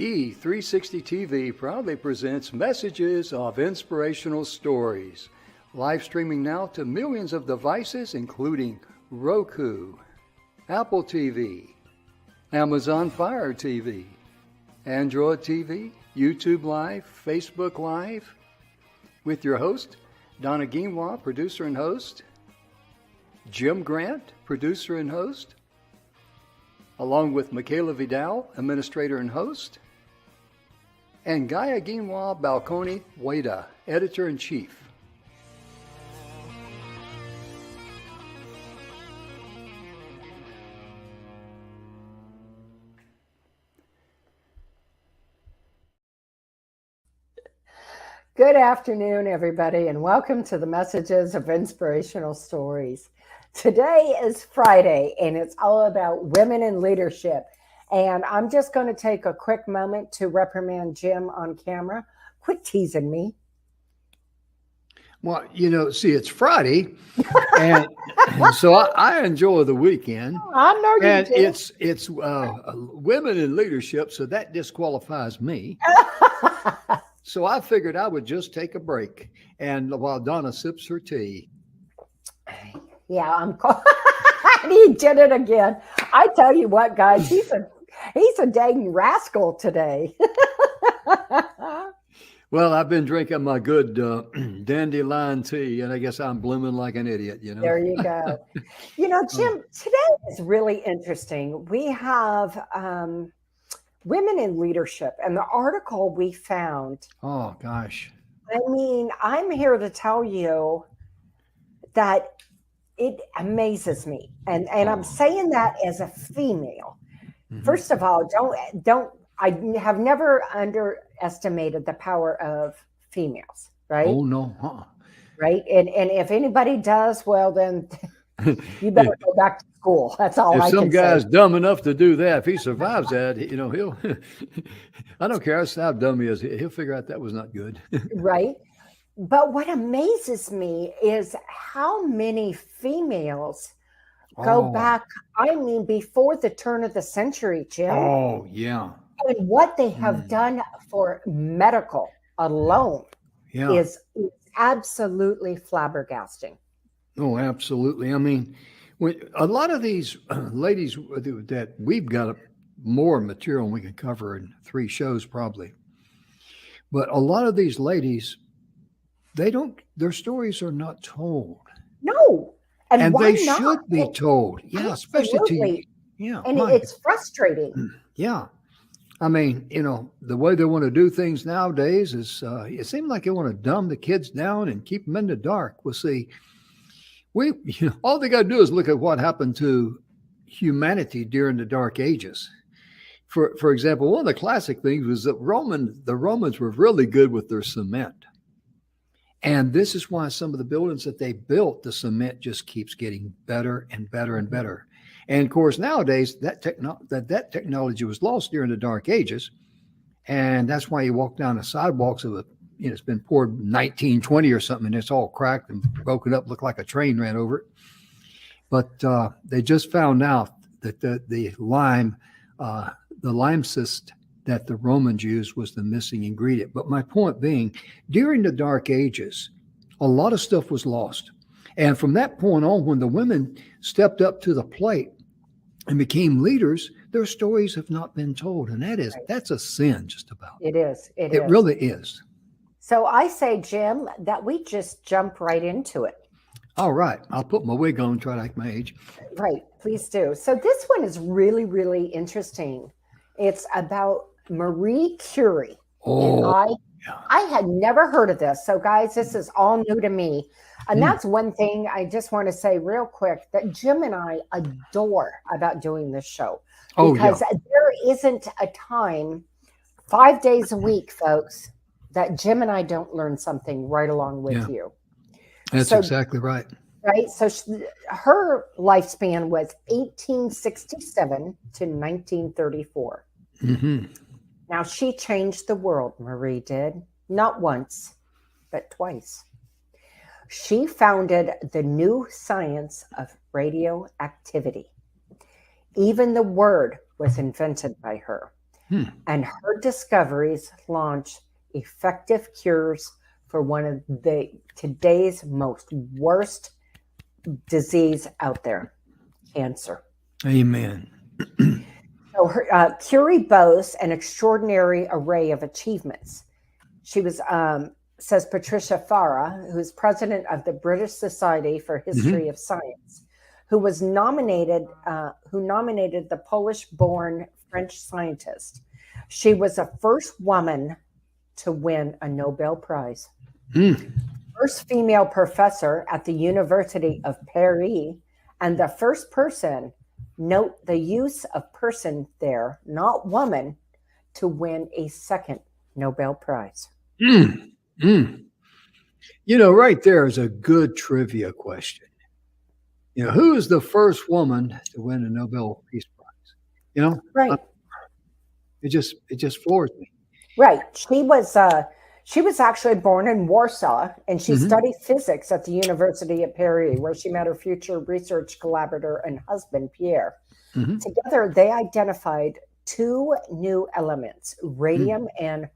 E360 TV proudly presents Messages of Inspirational Stories. Live streaming now to millions of devices, including Roku, Apple TV, Amazon Fire TV, Android TV, YouTube Live, Facebook Live, with your host, Donna, producer and host, Jim Grant, producer and host, along with Michaela Vidal, administrator and host, and Gaia Ginwa Balconi Wada, editor-in-chief. Good afternoon, everybody, and welcome to the Messages of Inspirational Stories. Today is Friday, and it's all about women in leadership. And I'm just going to take a quick moment to reprimand Jim on camera. Quit teasing me. Well, see, it's Friday, and so I enjoy the weekend. I know you and do. It's women in leadership, so that disqualifies me. So I figured I would just take a break, and while Donna sips her tea. Yeah, he did it again. I tell you what, guys, he's a dang rascal today. Well, I've been drinking my good dandelion tea, and I guess I'm blooming like an idiot, There you go. Jim, today is really interesting. We have women in leadership, and the article we found. Oh, gosh. I mean, I'm here to tell you that it amazes me. And I'm saying that as a female. Mm-hmm. First of all, I have never underestimated the power of females, right? Oh, no. Huh. Right. And if anybody does, well, then you better go back to school. That's all I can say. If some guy's dumb enough to do that, if he survives that, he'll, I don't care how dumb he is, he'll figure out that was not good. Right. But what amazes me is how many females go back, before the turn of the century, Jim. Oh, yeah. And what they have done for medical alone is absolutely flabbergasting. Oh, absolutely. I mean, a lot of these ladies that we've got more material we can cover in 3 shows probably. But a lot of these ladies, their stories are not told. No. And why they not? Should be told. Yeah, especially to you. Yeah. And it's frustrating. Yeah. I mean, the way they want to do things nowadays is it seems like they want to dumb the kids down and keep them in the dark. Well, see, all they got to do is look at what happened to humanity during the Dark Ages. For example, one of the classic things was that the Romans were really good with their cement. And this is why some of the buildings that they built, the cement just keeps getting better and better and better. And of course, nowadays that technology was lost during the Dark Ages. And that's why you walk down the sidewalks of it's been poured 1920 or something, and it's all cracked and broken up, looked like a train ran over it. But they just found out that the lime cyst that the Romans used was the missing ingredient. But my point being, during the Dark Ages, a lot of stuff was lost. And from that point on, when the women stepped up to the plate and became leaders, their stories have not been told. And that's a sin, just about. It is. It really is. So I say, Jim, that we just jump right into it. All right. I'll put my wig on and try to act my age. Right. Please do. So this one is really, really interesting. It's about Marie Curie. Oh, and I had never heard of this. So guys, this is all new to me. And that's one thing I just want to say real quick that Jim and I adore about doing this show. Because there isn't a time, 5 days a week, folks, that Jim and I don't learn something right along with you. That's exactly right. Right. So her lifespan was 1867 to 1934. Mm-hmm. Now, she changed the world, Marie did, not once, but twice. She founded the new science of radioactivity. Even the word was invented by her. And her discoveries launched effective cures for one of today's most worst disease out there, cancer. Amen. So Curie boasts an extraordinary array of achievements. She was, says Patricia Farah, who's president of the British Society for History of Science, who nominated the Polish-born French scientist. She was the first woman to win a Nobel Prize. First female professor at the University of Paris, and the first person, note the use of person there, not woman, to win a second Nobel Prize. Right there is a good trivia question. Who is the first woman to win a Nobel Peace Prize? Right. It just floors me. Right. She was actually born in Warsaw, and she studied physics at the University of Paris, where she met her future research collaborator and husband, Pierre. Together, they identified two new elements, radium and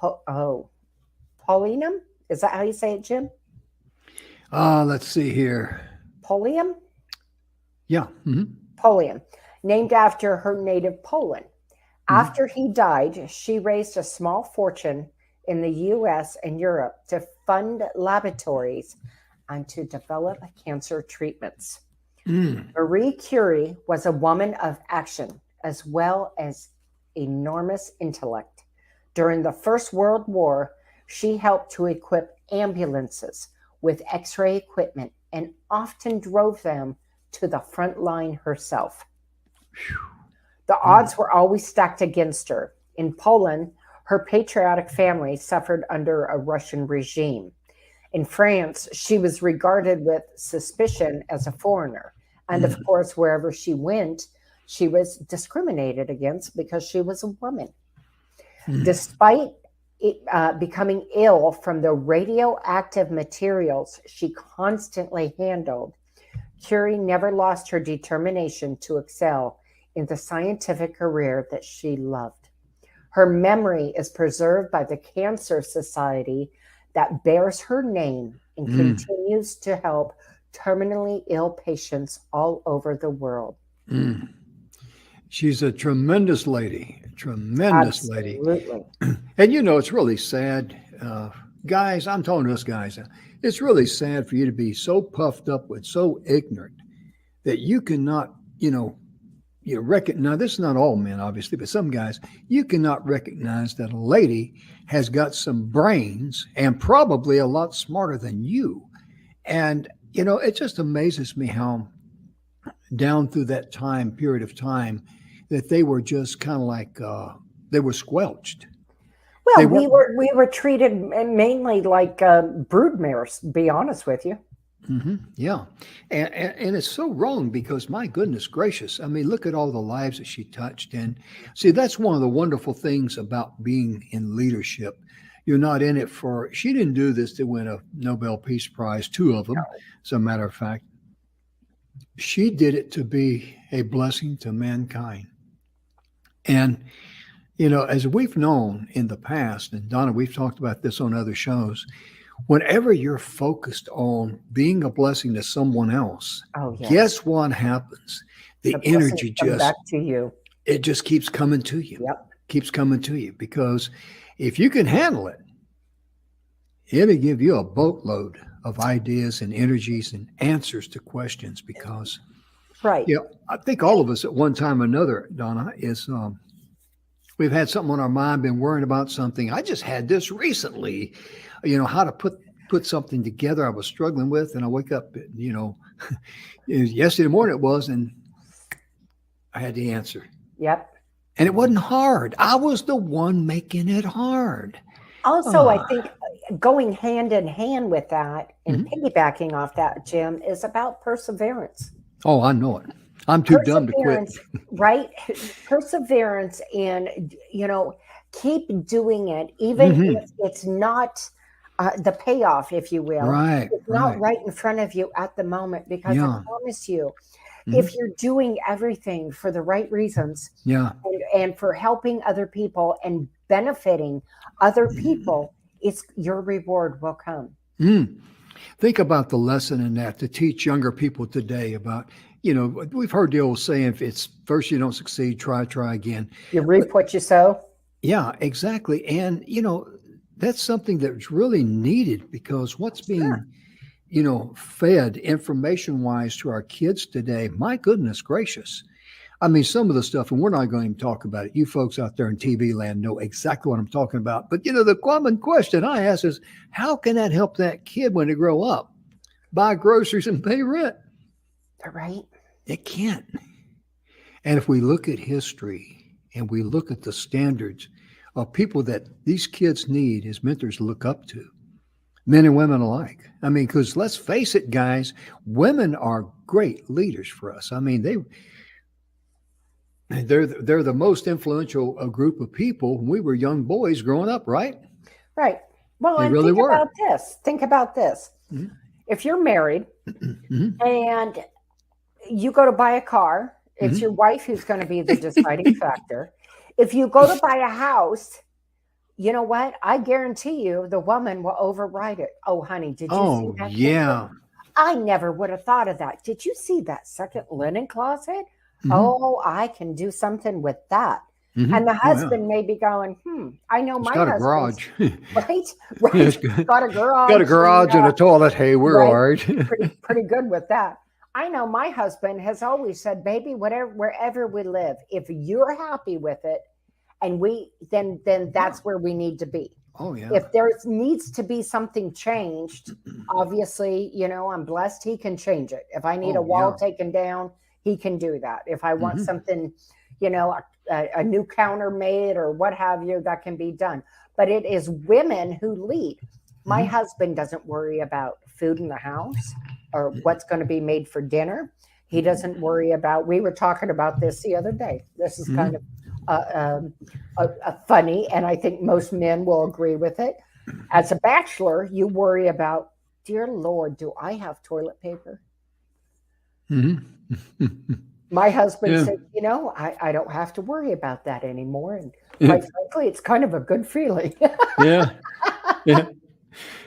polonium. Is that how you say it, Jim? Let's see here. Polonium? Yeah. Polonium, named after her native Poland. After he died, she raised a small fortune in the US and Europe to fund laboratories and to develop cancer treatments. Marie Curie was a woman of action as well as enormous intellect. During the First World War, she helped to equip ambulances with X-ray equipment and often drove them to the front line herself. The odds were always stacked against her. In Poland, her patriotic family suffered under a Russian regime. In France, she was regarded with suspicion as a foreigner. And of course, wherever she went, she was discriminated against because she was a woman. Despite becoming ill from the radioactive materials she constantly handled, Curie never lost her determination to excel in the scientific career that she loved. Her memory is preserved by the Cancer Society that bears her name and continues to help terminally ill patients all over the world. She's a tremendous lady, lady. And it's really sad. Guys, I'm telling us guys, it's really sad for you to be so puffed up with, so ignorant that you cannot, recognize, this is not all men, obviously, but some guys, you cannot recognize that a lady has got some brains and probably a lot smarter than you. And, it just amazes me how down through that period of time, that they were just kind of like, they were squelched. Well, we were treated mainly like broodmares, to be honest with you. Yeah. And it's so wrong because, my goodness gracious, I mean, look at all the lives that she touched. And see, that's one of the wonderful things about being in leadership. You're not in it she didn't do this to win a Nobel Peace Prize, 2 of them, as a matter of fact. She did it to be a blessing to mankind. And, as we've known in the past, and Donna, we've talked about this on other shows, whenever you're focused on being a blessing to someone else, guess what happens? The energy back to you. It just keeps coming to you. Yep. Keeps coming to you, because if you can handle it, it'll give you a boatload of ideas and energies and answers to questions. Because, I think all of us at one time or another, Donna, is we've had something on our mind, been worrying about something. I just had this recently, how to put something together I was struggling with. And I wake up, yesterday morning it was, and I had the answer. Yep. And it wasn't hard. I was the one making it hard. Also, I think going hand in hand with that and piggybacking off that, Jim, is about perseverance. Oh, I know it. I'm too dumb to quit. Right? Perseverance, and, keep doing it, even if it's not the payoff, if you will. Right. It's not right in front of you at the moment, because I promise you, if you're doing everything for the right reasons, and for helping other people and benefiting other people, your reward will come. Think about the lesson in that to teach younger people today about, we've heard the old saying, if it's first you don't succeed, try again. You reap what you sow. Yeah, exactly. And, that's something that's really needed, because what's being, fed information-wise to our kids today, my goodness gracious. I mean, some of the stuff, and we're not going to talk about it. You folks out there in TV land know exactly what I'm talking about. But, the common question I ask is, how can that help that kid when they grow up? Buy groceries and pay rent. Right. It can't. And if we look at history and we look at the standards of people that these kids need as mentors to look up to, men and women alike. I mean, because let's face it, guys, women are great leaders for us. I mean, they're the most influential group of people when we were young boys growing up, right? Right. Well, they and really think were. Think about this. If you're married and you go to buy a car, it's your wife who's going to be the deciding factor. If you go to buy a house, you know what? I guarantee you the woman will override it. Oh, honey, did you see that? Yeah. I never would have thought of that. Did you see that second linen closet? Oh, I can do something with that. And the husband may be going, I know my husband. Got a garage. Right? Got a garage. Got a garage and a toilet. Hey, we're all right. pretty good with that. I know my husband has always said, baby, wherever we live, if you're happy with it, and then that's where we need to be. Oh, yeah. If there needs to be something changed, obviously, I'm blessed. He can change it. If I need a wall taken down, he can do that. If I want something, a new counter made or what have you, that can be done. But it is women who lead. My husband doesn't worry about food in the house or what's going to be made for dinner. He doesn't worry about, we were talking about this the other day. This is kind of funny, and I think most men will agree with it. As a bachelor, you worry about, dear Lord, do I have toilet paper? My husband said, I don't have to worry about that anymore. And quite frankly, it's kind of a good feeling. Yeah.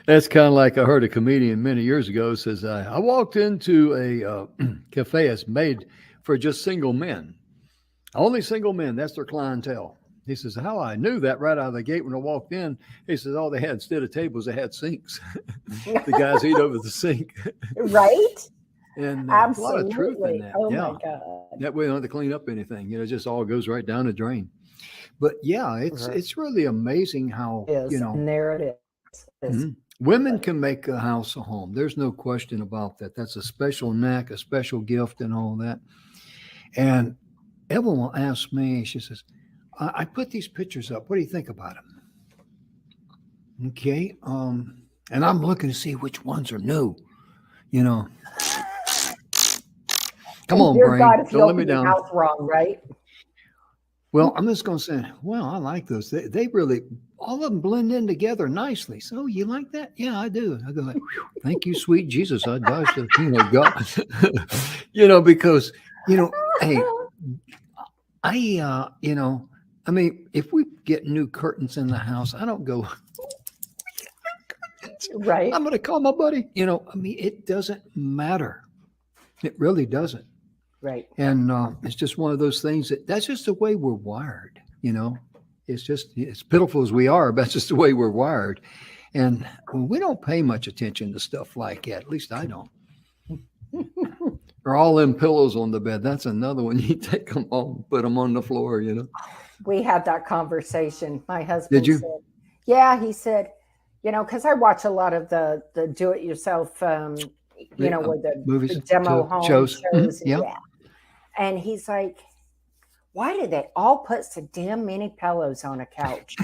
That's kind of like I heard a comedian many years ago says, I walked into a cafe that's made for just single men. Only single men, that's their clientele. He says, how I knew that right out of the gate when I walked in, he says, all they had instead of tables, they had sinks. The guys eat over the sink. Right? And absolutely. A lot of truth in that. Oh, my God. That way they don't have to clean up anything. It just all goes right down the drain. But yeah, it's really amazing how, And there it is. Women can make a house a home. There's no question about that. That's a special knack, a special gift and all that. And Evelyn will ask me, she says, I put these pictures up. What do you think about them? Okay. And I'm looking to see which ones are new, Come on, dear brain. God, if you Don't let me open your down. mouth wrong, right? Well, I'm just going to say, well, I like those. They really, all of them blend in together nicely. So you like that? Yeah, I do. I go like, thank you, sweet Jesus. I dodged the, God, because, hey, I mean, if we get new curtains in the house, I don't go, right. I'm going to call my buddy. I mean, it doesn't matter. It really doesn't. Right. And it's just one of those things that's just the way we're wired. It's just, as pitiful as we are, but that's just the way we're wired. And we don't pay much attention to stuff like that. At least I don't. Or all them pillows on the bed. That's another one. You take them home, put them on the floor, We had that conversation. My husband Did you? said, yeah, he said, because I watch a lot of the do-it-yourself, where the movies, the demo home shows. Yeah. And he's like, why did they all put so damn many pillows on a couch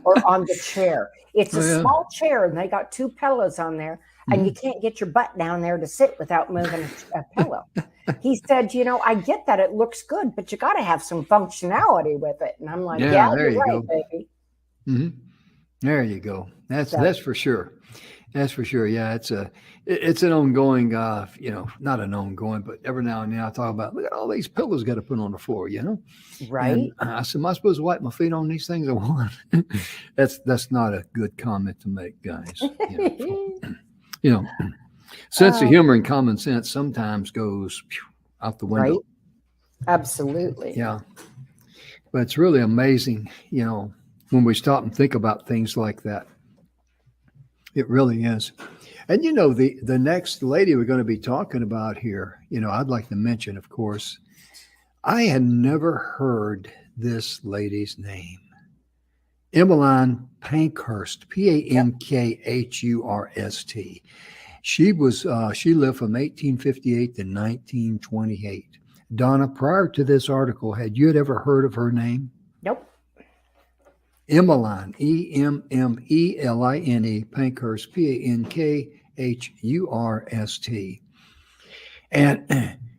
or on the chair? It's a small chair and they got two pillows on there and you can't get your butt down there to sit without moving a pillow. He said, I get that it looks good, but you got to have some functionality with it. And I'm like, there you're you right, go. baby. There you go. That's for sure. That's for sure. Yeah, it's an ongoing, not an ongoing, but every now and then I talk about, look at all these pillows got to put on the floor, And Right? I said, am I supposed to wipe my feet on these things or what? That's not a good comment to make, guys. You know, sense of Um, humor and common sense sometimes goes out the window. right? Absolutely. Yeah, but it's really amazing, when we stop and think about things like that. It really is. And the next lady we're going to be talking about here, I'd like to mention, of course, I had never heard this lady's name. Emmeline Pankhurst, Pankhurst. She lived from 1858 to 1928. Donna, prior to this article, had you ever heard of her name? Nope. Emmeline, Emmeline, Pankhurst, Pankhurst. And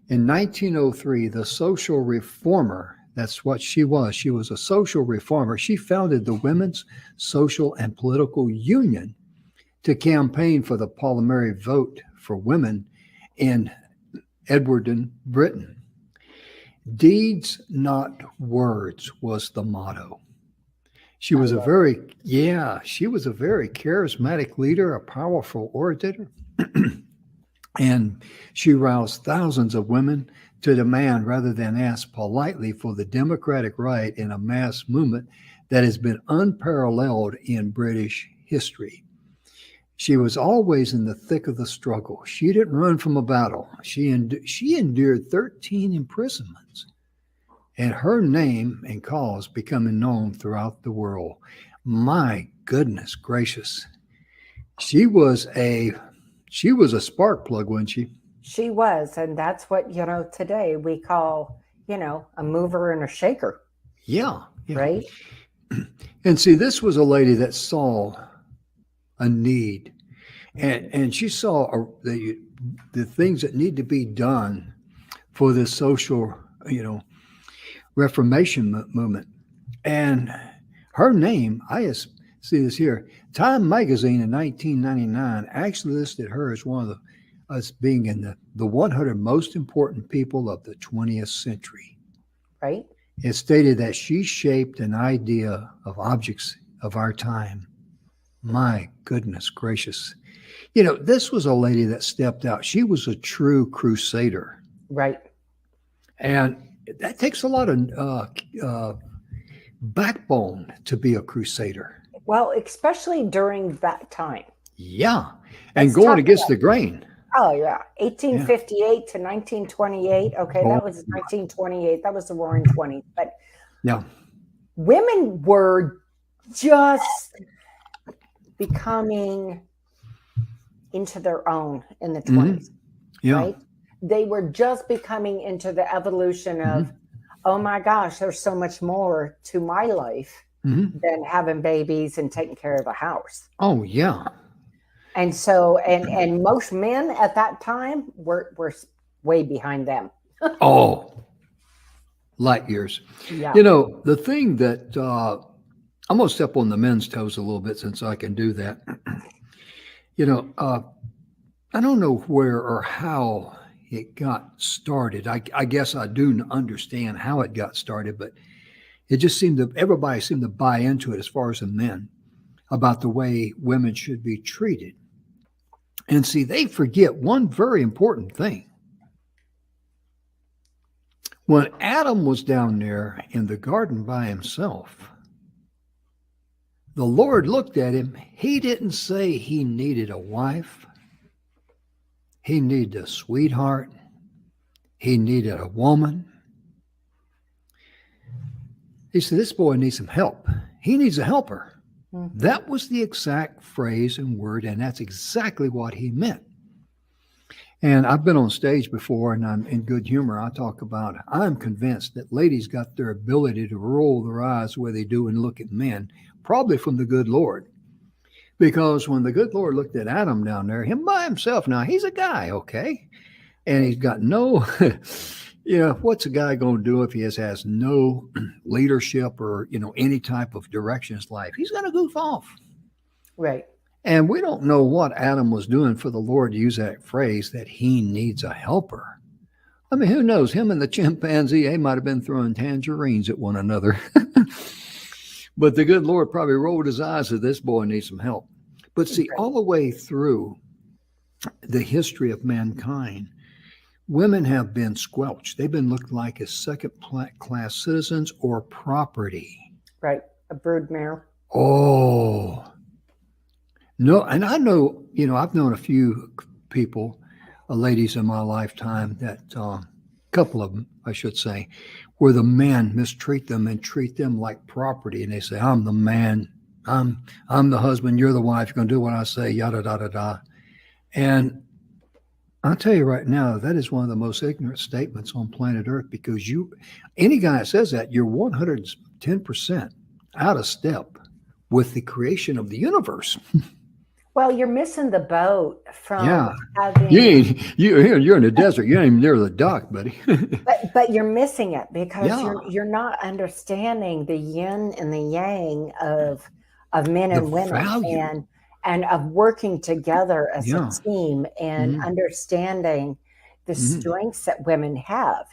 in 1903, the social reformer, that's what she was. She was a social reformer. She founded the Women's Social and Political Union to campaign for the parliamentary vote for women in Edwardton, Britain. Deeds, not words, was the motto. She was a very charismatic leader, a powerful orator, and she roused thousands of women to demand rather than ask politely for the democratic right in a mass movement that has been unparalleled in British history. She was always in the thick of the struggle. She didn't run from a battle. She endured 13 imprisonments, and her name and cause becoming known throughout the world. My goodness gracious. She was a spark plug, wasn't she? She was. And that's what, today we call, a mover and a shaker. Yeah. Right? And see, this was a lady that saw a need, and she saw the things that need to be done for this social, Reformation movement. And her name, I see this here, Time magazine in 1999 actually listed her as one of us being in the 100 most important people of the 20th century. Right. It stated that she shaped an idea of objects of our time. My goodness gracious. This was a lady that stepped out. She was a true crusader. Right. And that takes a lot of backbone to be a crusader. Well, especially during that time. Yeah. And going against the grain. Oh, yeah. 1858 to 1928. Okay, that was 1928. That was the Roaring 20s. But yeah, women were just becoming into their own in the 20s. Yeah. Right? They were just becoming into the evolution of, oh my gosh, there's so much more to my life than having babies and taking care of a house. Oh, yeah. And so, and most men at that time were way behind them. Oh, light years. Yeah. The thing that I'm going to step on the men's toes a little bit since I can do that. I don't know where or how it got started. I guess I do understand how it got started, but it just everybody seemed to buy into it as far as the men about the way women should be treated. And see, they forget one very important thing. When Adam was down there in the garden by himself, the Lord looked at him. He didn't say he needed a wife. He needed a sweetheart. He needed a woman. He said, this boy needs some help. He needs a helper. Mm-hmm. That was the exact phrase and word, and that's exactly what he meant. And I've been on stage before, and I'm in good humor. I talk about, I'm convinced that ladies got their ability to roll their eyes the way they do and look at men, probably from the good Lord. Because when the good Lord looked at Adam down there, him by himself, now he's a guy, okay? And he's got no, what's a guy going to do if he has no leadership or, any type of direction in his life? He's going to goof off. Right. And we don't know what Adam was doing for the Lord to use that phrase that he needs a helper. I mean, who knows? Him and the chimpanzee, they might have been throwing tangerines at one another. But the good Lord probably rolled his eyes that this boy needs some help. But see, all the way through the history of mankind, women have been squelched. They've been looked like as second-class citizens or property. Right. A broodmare. Oh. No, and I know, I've known a few people, ladies in my lifetime that, a couple of them, I should say, where the men mistreat them and treat them like property. And they say, I'm the man, I'm the husband, you're the wife, you're going to do what I say, yada, da, da, da. And I'll tell you right now, that is one of the most ignorant statements on planet Earth, because any guy that says that, you're 110% out of step with the creation of the universe. Well, you're missing the boat from having. You're in the desert. You ain't even near the dock, buddy. but you're missing it because you're not understanding the yin and the yang of men and women value. and of working together as a team and understanding the strengths that women have.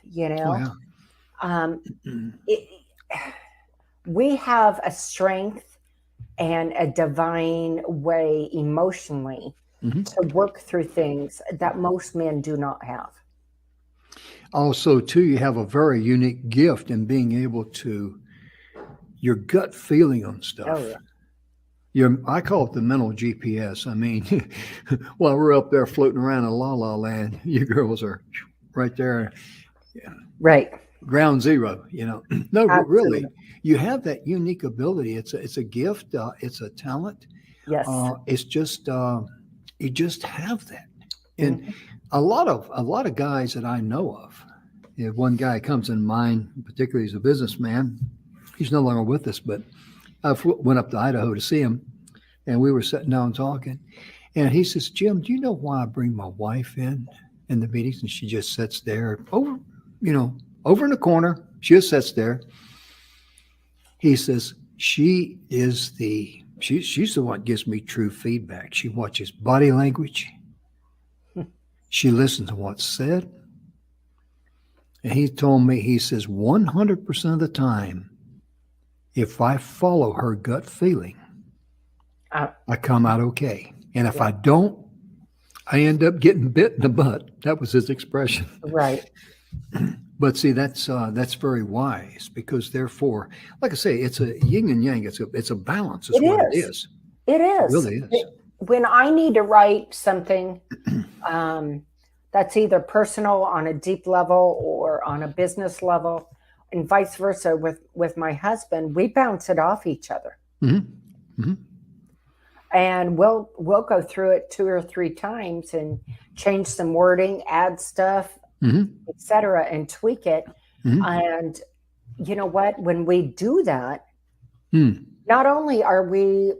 We have a strength and a divine way emotionally to work through things that most men do not have. Also, too, you have a very unique gift in being able to, your gut feeling on stuff. Oh, yeah. I call it the mental GPS. I mean, while we're up there floating around in la-la land, you girls are right there. Right. Ground zero, No, but really, you have that unique ability. It's a gift. It's a talent. Yes. It's just you just have that. And a lot of guys that I know of, one guy comes in mind, particularly he's a businessman. He's no longer with us, but I went up to Idaho to see him, and we were sitting down talking. And he says, Jim, do you know why I bring my wife in the meetings? And she just sits there over in the corner. She just sits there. He says, she's the one that gives me true feedback. She watches body language. She listens to what's said. And he told me, he says, 100% of the time, if I follow her gut feeling, I come out okay. And if I don't, I end up getting bit in the butt. That was his expression. Right. But see, that's very wise, because therefore, like I say, it's a yin and yang. It's a balance. It is. It is. It really is. When I need to write something that's either personal on a deep level or on a business level, and vice versa with my husband, we bounce it off each other. And we'll go through it 2 or 3 times and change some wording, add stuff, etc., and tweak it. And you know what? When we do that, not only are we,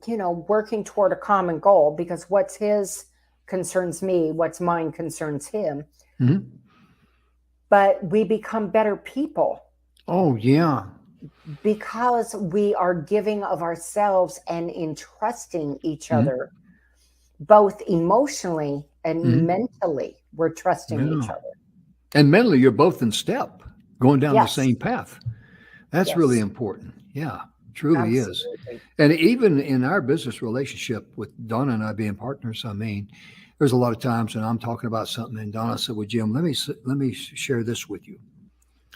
working toward a common goal, because what's his concerns me, what's mine concerns him, but we become better people. Oh, yeah. Because we are giving of ourselves and entrusting each other, both emotionally and mentally. We're trusting each other. And mentally, you're both in step, going down the same path. That's really important. Yeah, truly is. And even in our business relationship with Donna and I being partners, I mean, there's a lot of times when I'm talking about something and Donna said, well, Jim, let me share this with you.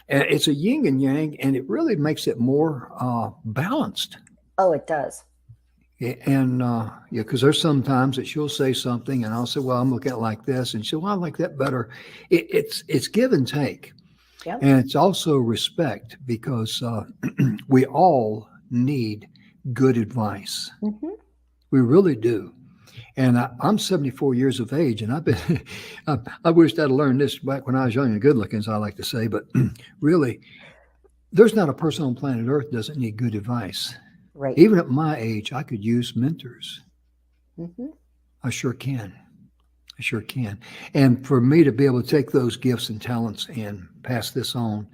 And it's a yin and yang, and it really makes it more balanced. Oh, it does. And because there's some times that she'll say something and I'll say, well, I'm looking at it like this. And she'll, well, I like that better. It's give and take. Yep. And it's also respect, because we all need good advice. We really do. And I'm 74 years of age, and I've been, I wished I'd learned this back when I was young and good looking, as I like to say, but really, there's not a person on planet Earth that doesn't need good advice. Right. Even at my age, I could use mentors. I sure can. I sure can. And for me to be able to take those gifts and talents and pass this on,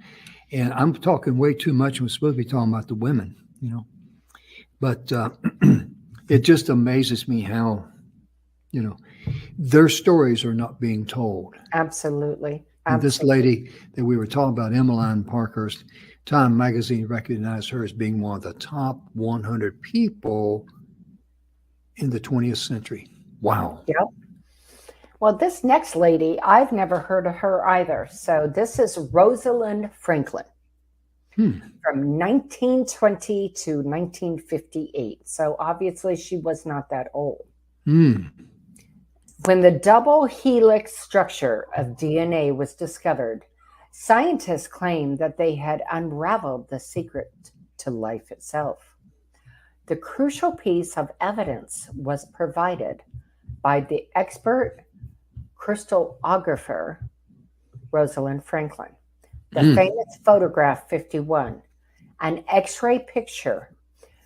and I'm talking way too much. We're supposed to be talking about the women, but it just amazes me how, their stories are not being told. Absolutely. And this lady that we were talking about, Emmeline Parkhurst, Time Magazine recognized her as being one of the top 100 people in the 20th century. Wow. Yep. Well, this next lady, I've never heard of her either. So this is Rosalind Franklin from 1920 to 1958. So obviously she was not that old. When the double helix structure of DNA was discovered, scientists claimed that they had unraveled the secret to life itself. The crucial piece of evidence was provided by the expert crystallographer Rosalind Franklin. The famous photograph 51, an X-ray picture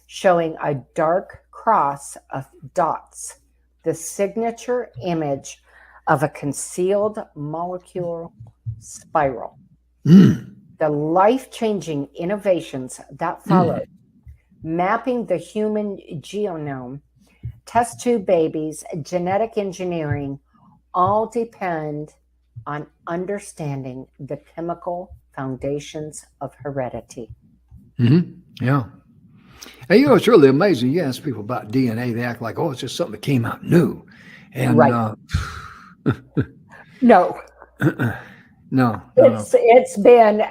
showing a dark cross of dots, the signature image of a concealed molecular spiral. The life-changing innovations that followed, mapping the human genome, test tube babies, genetic engineering, all depend on understanding the chemical foundations of heredity. Yeah. And it's really amazing. You ask people about DNA, they act like, oh, it's just something that came out new. And right. No. No. It's been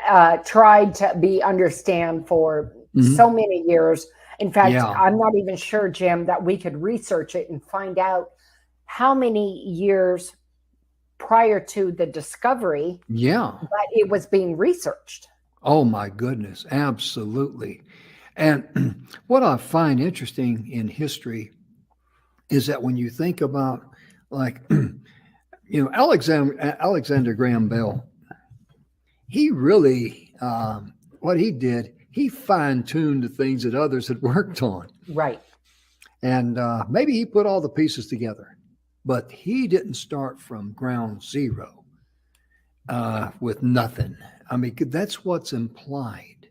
tried to be understand for so many years. In fact, I'm not even sure, Jim, that we could research it and find out how many years prior to the discovery that it was being researched. Oh, my goodness. Absolutely. And what I find interesting in history is that when you think about, like, Alexander Graham Bell, he really, what he did, he fine-tuned the things that others had worked on. Right. And maybe he put all the pieces together, but he didn't start from ground zero with nothing. I mean, that's what's implied.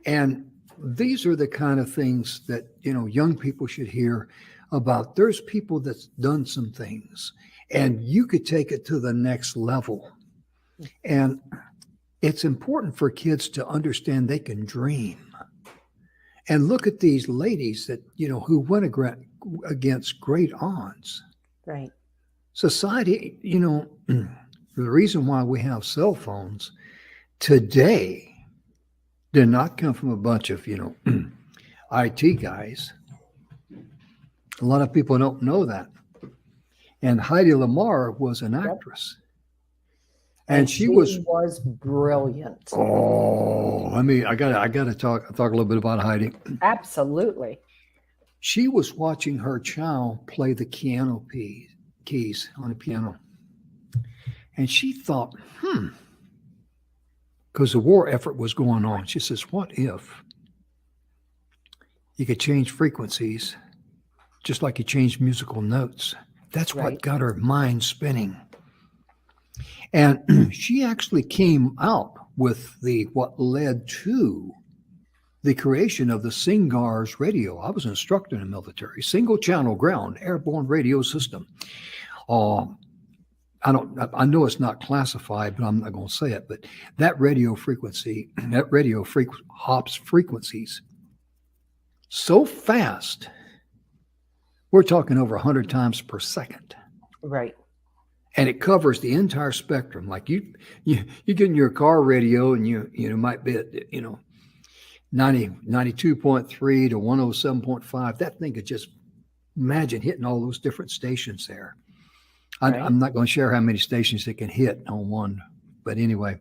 And these are the kind of things that, young people should hear about. There's people that's done some things, and you could take it to the next level. And it's important for kids to understand they can dream. And look at these ladies that, who went against great odds. Right. Society, the reason why we have cell phones today did not come from a bunch of, IT guys. A lot of people don't know that. And Heidi Lamar was an actress. And she was brilliant. Oh, I gotta talk a little bit about Heidi. Absolutely. She was watching her child play the piano keys on the piano. And she thought, because the war effort was going on. She says, what if you could change frequencies just like you change musical notes? That's what got her mind spinning. And she actually came out with what led to the creation of the SINGARS radio. I was an instructor in the military, single channel ground airborne radio system. I know it's not classified, but I'm not going to say it. But that radio frequency, hops frequencies so fast. We're talking over 100 times per second. Right. And it covers the entire spectrum. Like you get in your car radio and you might be at 92.3 to 107.5. That thing could just imagine hitting all those different stations there. I'm not going to share how many stations it can hit on one, but anyway,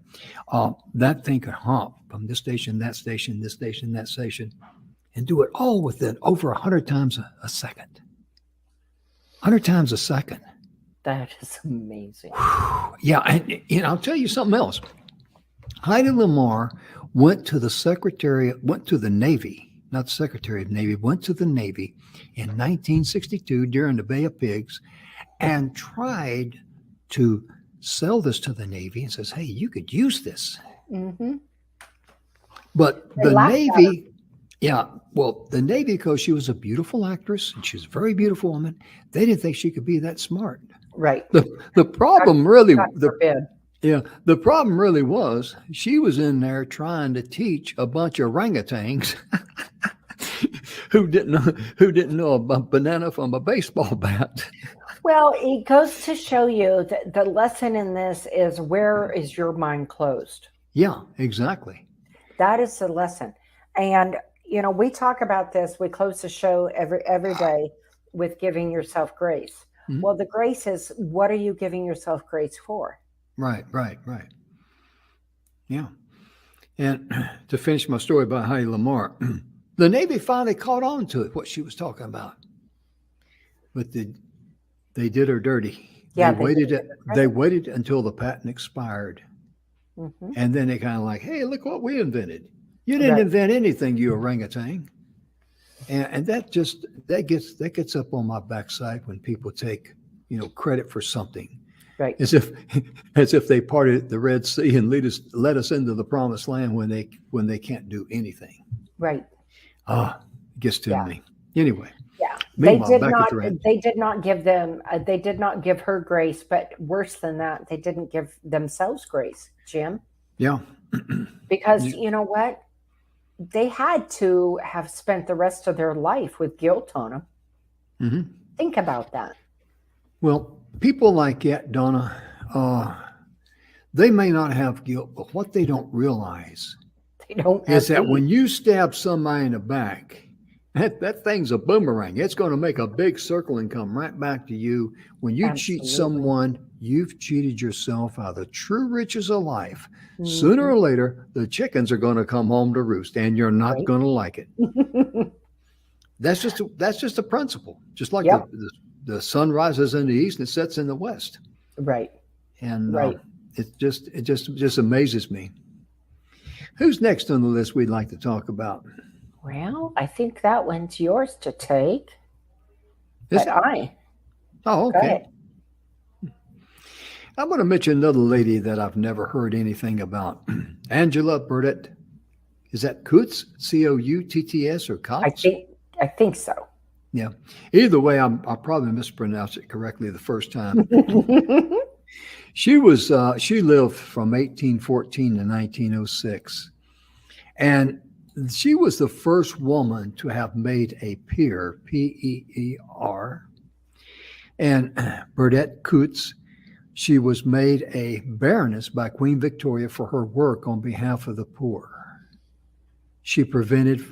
that thing could hop from this station, that station, this station, that station, and do it all within over 100 times a second. 100 times a second. That is amazing. Yeah, and I'll tell you something else. Heidi Lamar went to the Navy, not Secretary of Navy, went to the Navy in 1962 during the Bay of Pigs and tried to sell this to the Navy and says, hey, you could use this. But the Navy, Yeah. Well, the Navy, because she was a beautiful actress and she was a very beautiful woman, they didn't think she could be that smart. Right. The problem really, God forbid. the problem really was she was in there trying to teach a bunch of orangutans who didn't know a banana from a baseball bat. Well, it goes to show you that the lesson in this is, where is your mind closed? Yeah, exactly. That is the lesson. And we talk about this. We close the show every day with giving yourself grace. Mhm. Well, the grace is, what are you giving yourself grace for? Right. Yeah. And to finish my story about Heidi Lamar, the Navy finally caught on to it, what she was talking about. But they did her dirty. Yeah, They waited until the patent expired. Mm-hmm. And then they kind of like, hey, look what we invented. You didn't invent anything, you orangutan. And that gets up on my backside when people take, credit for something. Right. As if they parted the Red Sea and let us into the promised land when they can't do anything. Right. It gets to me. Anyway. Yeah. Meanwhile, They did not give her grace, but worse than that, they didn't give themselves grace, Jim. Yeah. Because you know what? They had to have spent the rest of their life with guilt on them. Mm-hmm. Think about that. Well, people like that, Donna, they may not have guilt, but what they don't realize is that when you stab somebody in the back, that thing's a boomerang. It's going to make a big circle and come right back to you. When you cheat someone, you've cheated yourself out of the true riches of life. Mm-hmm. Sooner or later, the chickens are going to come home to roost, and you're not going to like it. That's just a principle. Just like the sun rises in the east and sets in the west. Right. And it just amazes me. Who's next on the list we'd like to talk about? Well, I think that one's yours to take. Oh, okay. I'm going to mention another lady that I've never heard anything about. Angela Burdett. Is that Coutts? Coutts or Coutts? I think so. Yeah. Either way, I'll probably mispronounce it correctly the first time. She lived from 1814 to 1906. And she was the first woman to have made a peer, P-E-E-R. And Burdett Coutts, she was made a baroness by Queen Victoria for her work on behalf of the poor. She prevented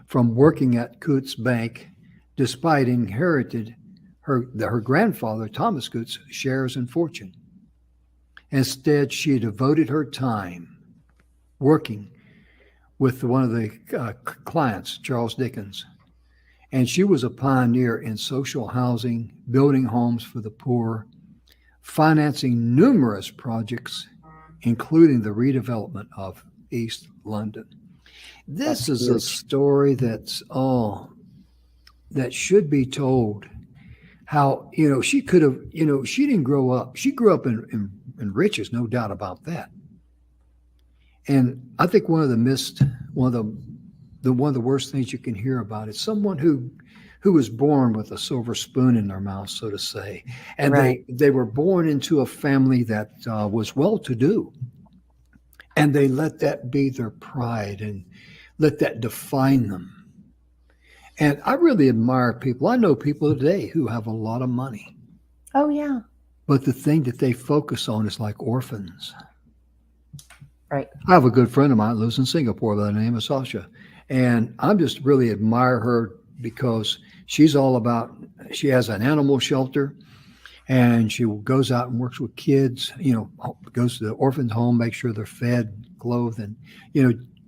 from working at Coutts Bank, despite inherited her grandfather, Thomas Coutts, shares and fortune. Instead, she devoted her time working with one of the clients, Charles Dickens. And she was a pioneer in social housing, building homes for the poor, financing numerous projects, including the redevelopment of East London. This is a story that should be told. How, she could have, she didn't grow up. She grew up in riches, no doubt about that. And I think one of the worst things you can hear about is someone who was born with a silver spoon in their mouth, so to say. And they were born into a family that was well-to-do. And they let that be their pride and let that define them. And I really admire people. I know people today who have a lot of money. Oh, yeah. But the thing that they focus on is like orphans. Right. I have a good friend of mine who lives in Singapore by the name of Sasha. And I just really admire her because she's all about, she has an animal shelter and she goes out and works with kids, goes to the orphan's home, makes sure they're fed, clothed, and,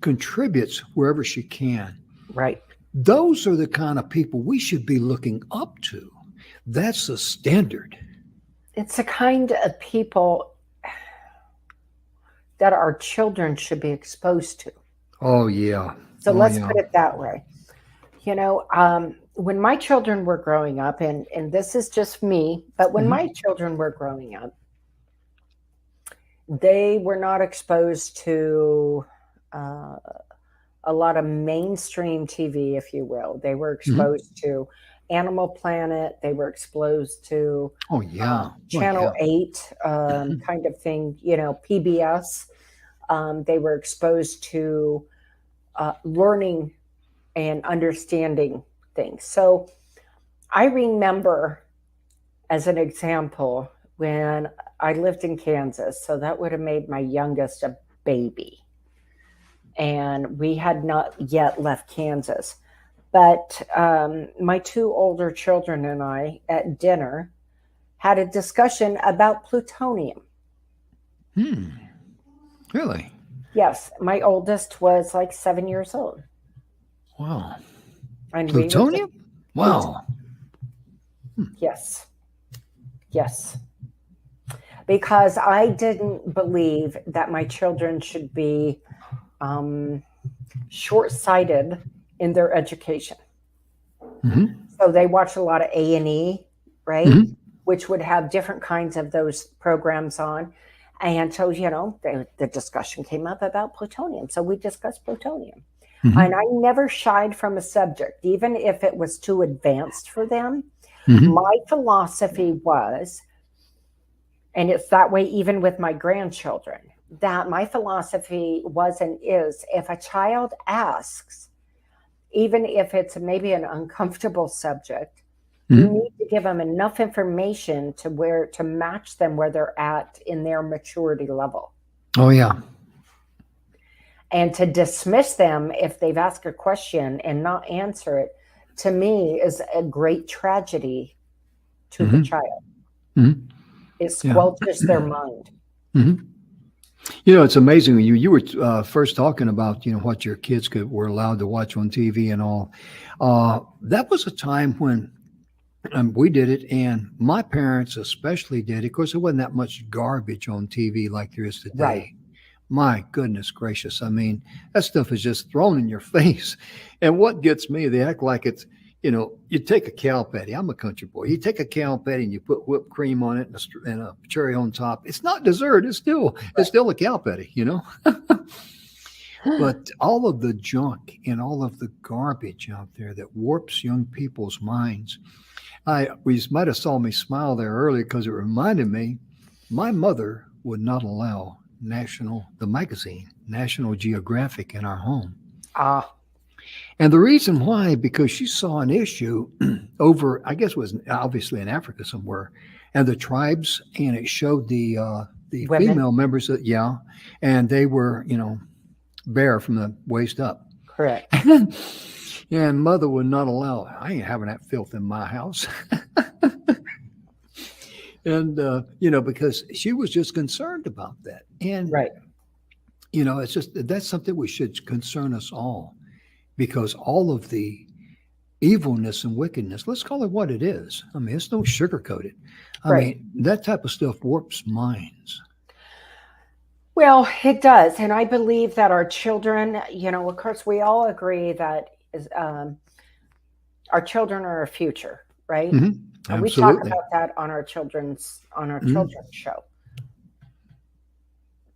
contributes wherever she can. Right. Those are the kind of people we should be looking up to. That's the standard. It's the kind of people that our children should be exposed to. Oh, yeah. So let's put it that way. When my children were growing up, and this is just me, but when my children were growing up, they were not exposed to a lot of mainstream TV, if you will. They were exposed to Animal Planet. They were exposed to Channel 8 kind of thing, PBS. They were exposed to learning and understanding things. So I remember, as an example, when I lived in Kansas, so that would have made my youngest a baby. And we had not yet left Kansas. But my two older children and I at dinner had a discussion about plutonium. Really? Yes. My oldest was like 7 years old. Wow. And plutonium? Wow. Yes. Yes. Because I didn't believe that my children should be short-sighted in their education. So they watch a lot of A&E, right? Which would have different kinds of those programs on. And so, the discussion came up about plutonium. So we discussed plutonium. And I never shied from a subject, even if it was too advanced for them. My philosophy was, and it's that way even with my grandchildren, that my philosophy was and is, if a child asks, even if it's maybe an uncomfortable subject, you need to give them enough information to match them where they're at in their maturity level. Oh, yeah. And to dismiss them if they've asked a question and not answer it, to me, is a great tragedy to the child. It squelches their mind. It's amazing. You were first talking about, what your kids were allowed to watch on TV and all. That was a time when we did it, and my parents especially did it. Of course, there wasn't that much garbage on TV like there is today. Right. My goodness gracious. I mean, that stuff is just thrown in your face. And what gets me, they act like it's, you take a cow patty. I'm a country boy. You take a cow patty and you put whipped cream on it and a cherry on top. It's not dessert. It's still a cow patty, But all of the junk and all of the garbage out there that warps young people's minds. We might have saw me smile there earlier because it reminded me, my mother would not allow the magazine, National Geographic, in our home. And the reason why, because she saw an issue over, I guess it was obviously in Africa somewhere, and the tribes, and it showed the female members and they were, bare from the waist up. Correct. And mother would not allow, I ain't having that filth in my house. And, because she was just concerned about that. And, it's just, that's something we should concern us all, because all of the evilness and wickedness, let's call it what it is. I mean, it's no sugarcoat it. I mean, that type of stuff warps minds. Well, it does. And I believe that our children, of course, we all agree that our children are our future, right? And we talk about that on our children's show.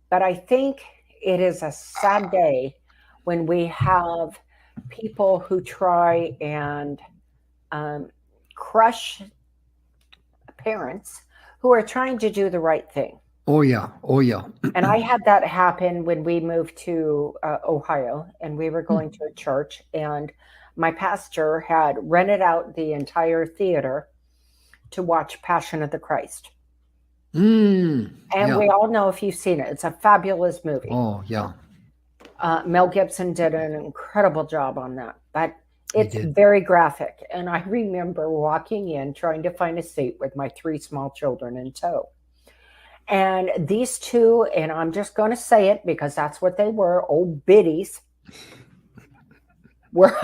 But I think it is a sad day when we have people who try and crush parents who are trying to do the right thing. Oh, yeah. And I had that happen when we moved to Ohio, and we were going to a church, and my pastor had rented out the entire theater to watch Passion of the Christ. And we all know, if you've seen it, it's a fabulous movie. Oh, yeah. Mel Gibson did an incredible job on that, but it's very graphic. And I remember walking in, trying to find a seat with my 3 small children in tow. And these two, and I'm just going to say it because that's what they were, old biddies, were.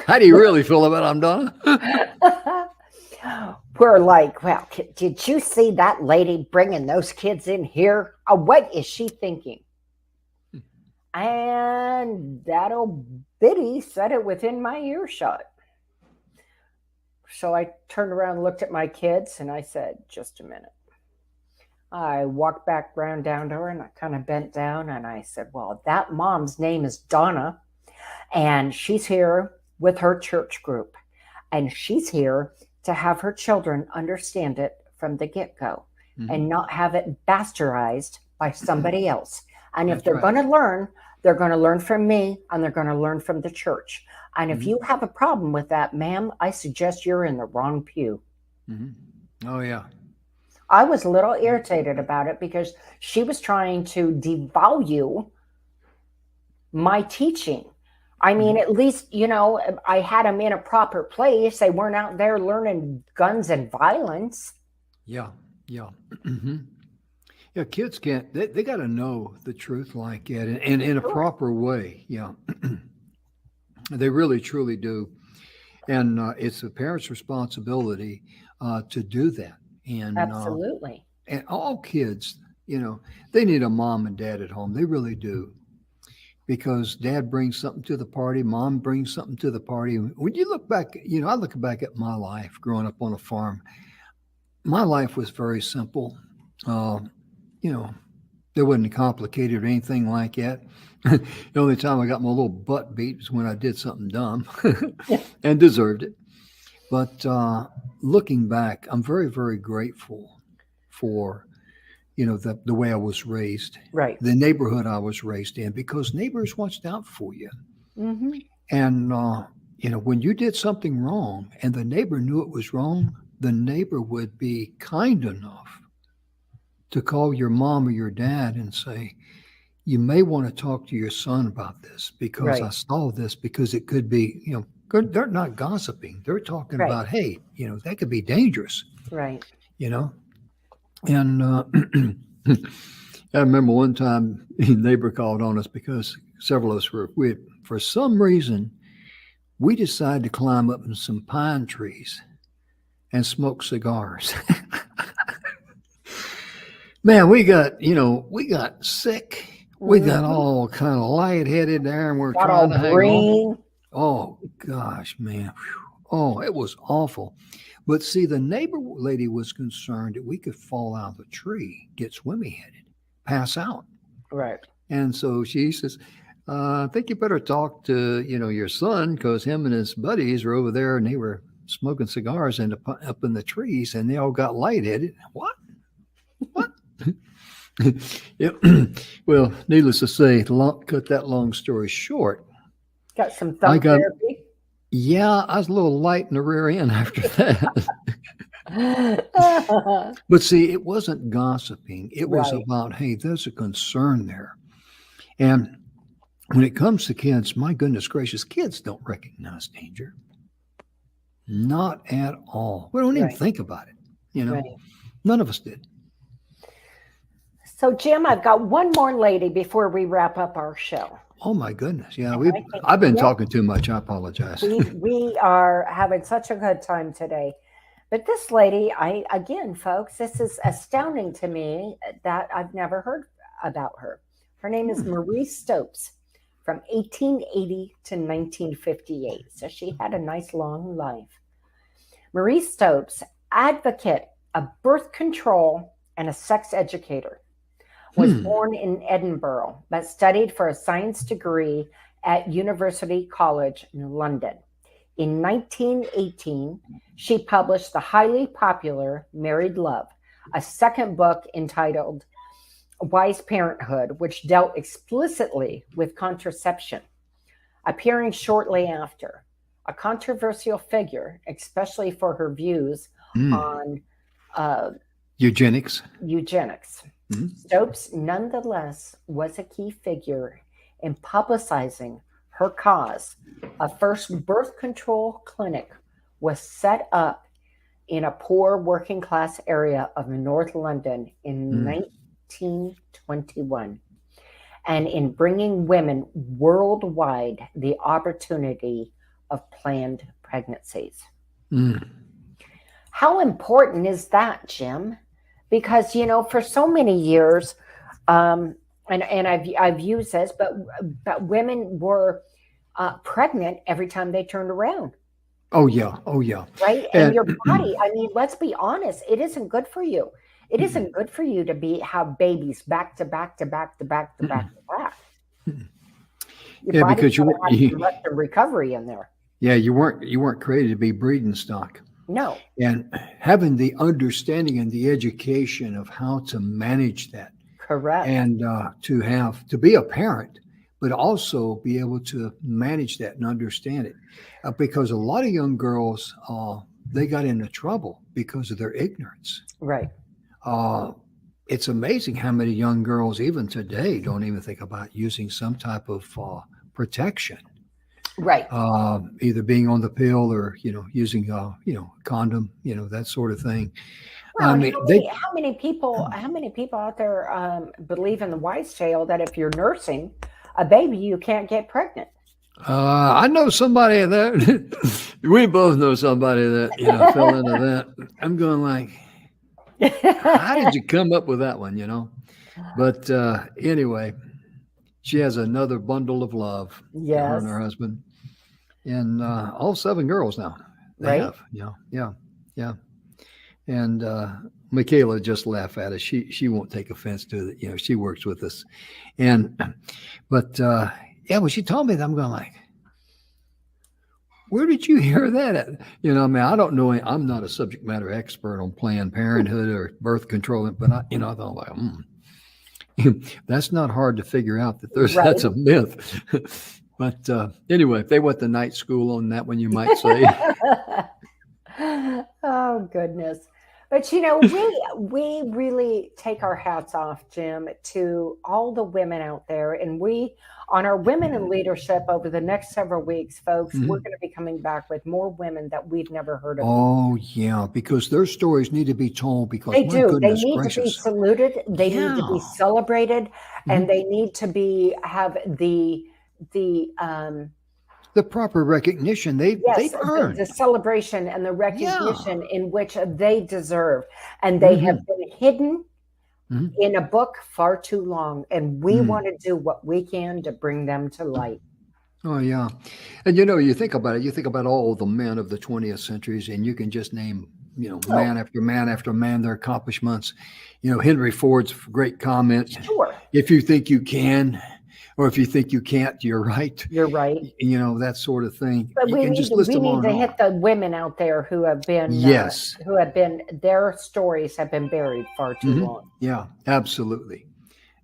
How do you really feel about them, Donna? We're like, well, did you see that lady bringing those kids in here? What is she thinking? And that old biddy said it within my earshot. So I turned around and looked at my kids and I said, just a minute. I walked back around down to her and I kind of bent down and I said, well, that mom's name is Donna and she's here with her church group and she's here to have her children understand it from the get-go and not have it bastardized by somebody else. And if they're going to learn, they're going to learn from me and they're going to learn from the church. And if you have a problem with that, ma'am, I suggest you're in the wrong pew. Oh, yeah. I was a little irritated about it because she was trying to devalue my teaching. I mean, at least, you know, I had them in a proper place. They weren't out there learning guns and violence. Yeah. Yeah. Yeah. Kids can't, they got to know the truth like that and in a proper way. Yeah. They really, truly do. And it's the parents' responsibility to do that. And absolutely. And all kids, you know, they need a mom and dad at home. They really do. Because dad brings something to the party, mom brings something to the party. When you look back, you know, I look back at my life growing up on a farm. My life was very simple. You know, there wasn't complicated or anything like that. The only time I got my little butt beat was when I did something dumb and deserved it. But looking back, I'm very, very grateful for, you know, the way I was raised, right? The neighborhood I was raised in, because neighbors watched out for you. And, you know, when you did something wrong and the neighbor knew it was wrong, the neighbor would be kind enough to call your mom or your dad and say, you may want to talk to your son about this because I saw this, because it could be, you know, they're not gossiping. They're talking about, hey, you know, that could be dangerous. Right. You know, and I remember one time a neighbor called on us because several of us for some reason, we decided to climb up in some pine trees and smoke cigars. Man, we got sick. We got all kind of lightheaded there, and we're trying to hang on. Oh gosh, man. Oh, it was awful. But see, the neighbor lady was concerned that we could fall out of the tree, get swimmy headed, pass out. Right. And so she says, I think you better talk to, you know, your son, because him and his buddies were over there and they were smoking cigars up in the trees and they all got lightheaded. What? Yep. Well, needless to say, cut that long story short. Got some thumb therapy? Yeah, I was a little light in the rear end after that. But see, it wasn't gossiping. It was about, hey, there's a concern there. And when it comes to kids, my goodness gracious, kids don't recognize danger. Not at all. We don't even think about it. You know, none of us did. So, Jim, I've got one more lady before we wrap up our show. Oh, my goodness. Yeah, I've been talking too much. I apologize. We are having such a good time today. But this lady, again, folks, this is astounding to me that I've never heard about her. Her name is Marie Stopes, from 1880 to 1958. So she had a nice long life. Marie Stopes, advocate of birth control and a sex educator, was born in Edinburgh, but studied for a science degree at University College in London. In 1918, she published the highly popular Married Love, a second book entitled Wise Parenthood, which dealt explicitly with contraception. Appearing shortly after, a controversial figure, especially for her views on eugenics. Stopes, nonetheless, was a key figure in publicizing her cause. A first birth control clinic was set up in a poor working class area of North London in 1921, and in bringing women worldwide the opportunity of planned pregnancies. How important is that, Jim? Because, you know, for so many years, and I've used this, but women were pregnant every time they turned around. Oh yeah. Right, and your body. I mean, let's be honest; it isn't good for you. It isn't good for you to have babies back to back to back to back to back to back. Your Yeah, body's because going to have some rest and recovery in there. yeah, you weren't created to be breeding stock. No. And having the understanding and the education of how to manage that. Correct. And to be a parent, but also be able to manage that and understand it. Because a lot of young girls, they got into trouble because of their ignorance. Right. It's amazing how many young girls, even today, don't even think about using some type of protection. Right. Either being on the pill or, using, condom, that sort of thing. Well, how many people out there believe in the wise tale that if you're nursing a baby, you can't get pregnant? I know somebody that we both know somebody that fell into that. I'm going like, how did you come up with that one? But anyway, she has another bundle of love. Yes. Her and her husband, and all 7 girls now. They have, yeah. And Michaela just laughed at us. She won't take offense to it. She works with us, but when she told me that, I'm going like, where did you hear that at? I don't know. I'm not a subject matter expert on Planned Parenthood or birth control, but I thought like, that's not hard to figure out that that's a myth. But anyway, if they went to night school on that one, you might say. Oh, goodness. But, we really take our hats off, Jim, to all the women out there. And on our Women in Leadership over the next several weeks, folks, we're going to be coming back with more women that we've never heard of. Oh, yeah, because their stories need to be told because they do. Goodness they need gracious. To be saluted. They need to be celebrated. And they need to have the proper recognition they've earned. The celebration and the recognition in which they deserve. And they have been hidden in a book far too long. And we want to do what we can to bring them to light. Oh, yeah. And, you think about it. You think about all the men of the 20th centuries, and you can just name, man after man after man, their accomplishments. Henry Ford's great comment. Sure. If you think you can, or if you think you can't, you're right. You're right. That sort of thing. But we need to hit the women out there who have been, their stories have been buried far too long. Yeah, absolutely.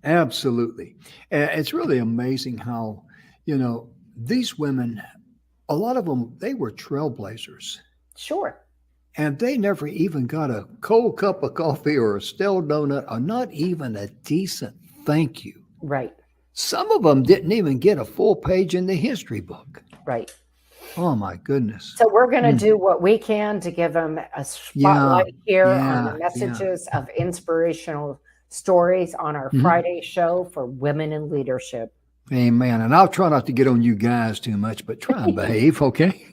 Absolutely. It's really amazing how, these women, a lot of them, they were trailblazers. Sure. And they never even got a cold cup of coffee or a stale donut or not even a decent thank you. Right. Some of them didn't even get a full page in the history book. Right. Oh, my goodness. So we're going to do what we can to give them a spotlight here on the messages of inspirational stories on our Friday show for Women in Leadership. Amen. And I'll try not to get on you guys too much, but try and behave, okay?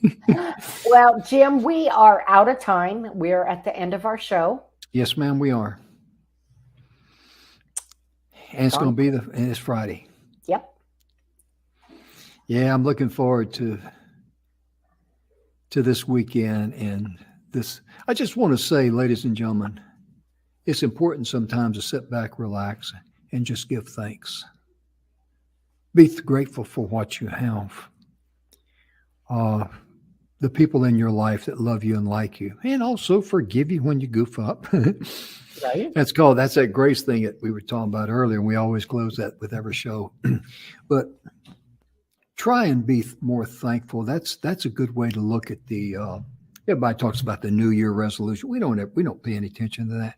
Well, Jim, we are out of time. We're at the end of our show. Yes, ma'am, we are. And it's going to be it's Friday. Yep. Yeah, I'm looking forward to this weekend and this. I just want to say, ladies and gentlemen, it's important sometimes to sit back, relax, and just give thanks. Be grateful for what you have. The people in your life that love you and like you, and also forgive you when you goof up. Right. That's that grace thing that we were talking about earlier. And we always close that with every show, but try and be more thankful. That's a good way to look at everybody talks about the New Year resolution. We don't pay any attention to that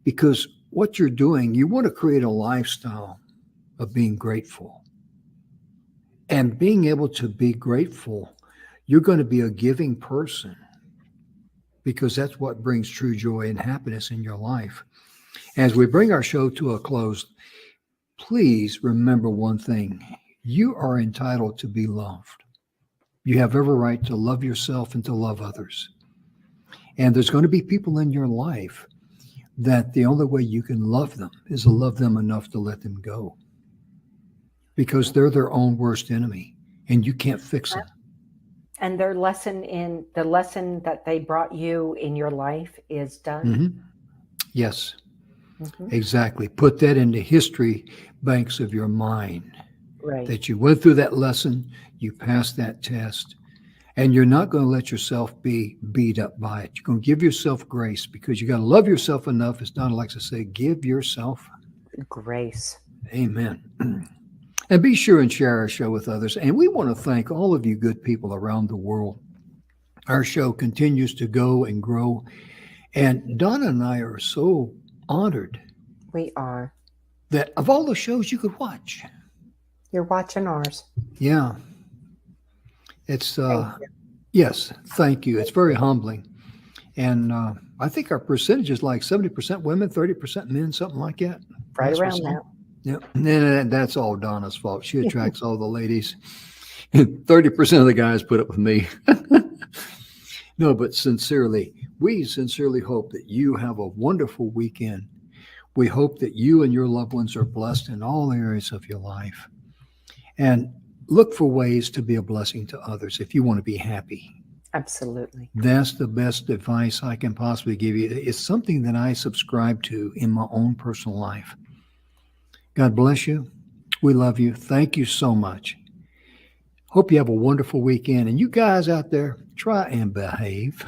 because what you're doing, you want to create a lifestyle of being grateful and being able to be grateful. You're going to be a giving person, because that's what brings true joy and happiness in your life. As we bring our show to a close, please remember one thing. You are entitled to be loved. You have every right to love yourself and to love others. And there's going to be people in your life that the only way you can love them is to love them enough to let them go, because they're their own worst enemy and you can't fix them. And the lesson that they brought you in your life is done. Yes. Exactly. Put that in the history banks of your mind. Right. That you went through that lesson, you passed that test, and you're not going to let yourself be beat up by it. You're going to give yourself grace because you got to love yourself enough, as Donna likes to say, give yourself grace. Amen. And be sure and share our show with others. And we want to thank all of you good people around the world. Our show continues to go and grow. And Donna and I are so honored. We are. That of all the shows you could watch. You're watching ours. Yeah. It's, yes, thank you. It's very humbling. And I think our percentage is like 70% women, 30% men, something like that. Right around that. Yeah. And that's all Donna's fault. She attracts all the ladies. 30% of the guys put up with me. No, but sincerely, we sincerely hope that you have a wonderful weekend. We hope that you and your loved ones are blessed in all areas of your life. And look for ways to be a blessing to others if you want to be happy. Absolutely. That's the best advice I can possibly give you. It's something that I subscribe to in my own personal life. God bless you. We love you. Thank you so much. Hope you have a wonderful weekend. And you guys out there, try and behave.